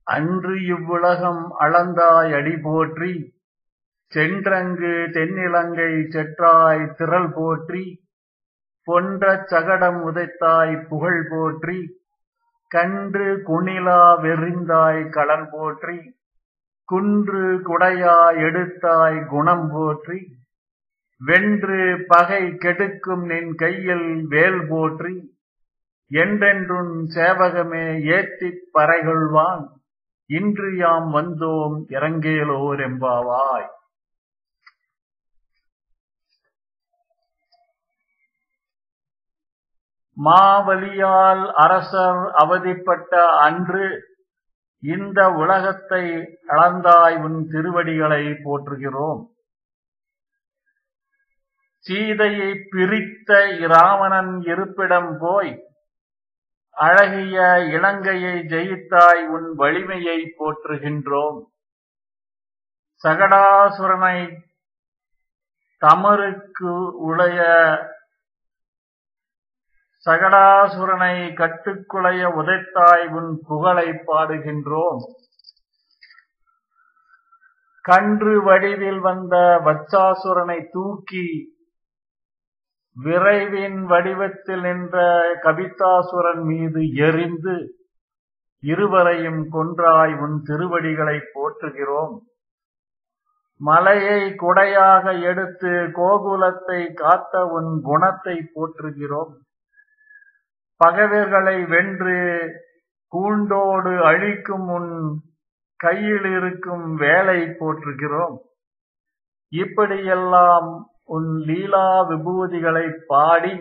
அன்று இவ்வுலகம் அளந்தாய் அடி போற்றி, சென்றங்கு தென்னிலங்கை செற்றாய் திரள் போற்றி, பொன்றச் சகடம் உதைத்தாய் புகழ் போற்றி, கன்று குணிலா வெறிந்தாய் களல் போற்றி, குன்று குடையாய் எடுத்தாய் குணம் போற்றி, வென்று பகை கெடுக்கும் நின் கையில் வேல் போற்றி, என்றென்றும் சேவகமே ஏத்திப் பறைகொள்வான், இன்று யாம் வந்தோம் இரங்கேலோர் எம்பாவாய். மாவலியால் அரசர் அவதிப்பட்ட அன்று, இந்த உலகத்தை அளந்தாய் உன் திருவடிகளை போற்றுகிறோம். சீதையை பிரித்த இராவணன் இருப்பிடம் போய், அழகிய இலங்கையை ஜெயித்தாய் உன் வலிமையை போற்றுகின்றோம். சகடாசுரனை தமருக்கு உளைய சகடாசுரனை கட்டுக்குலைய உதைத்தாய் உன் புகழை பாடுகின்றோம். கன்று வடிவில் வந்த வச்சாசுரனை தூக்கி, விரைவின் வடிவத்தில் நின்ற கபித்தாசுரன் மீது எறிந்து, இருவரையும் கொன்றாய் உன் திருவடிகளை போற்றுகிறோம். மலையை குடையாக எடுத்து கோகுலத்தை காத்த உன் குணத்தை போற்றுகிறோம். பகைவர்களை வென்று கூண்டோடு அழிக்கும் உன் கையில் இருக்கும் வேலை போற்றுகிறோம். இப்படியெல்லாம் உன் லீலா விபூதிகளை பாடி,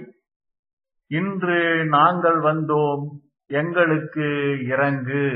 இன்று நாங்கள் வந்தோம் எங்களுக்கு இரங்கு.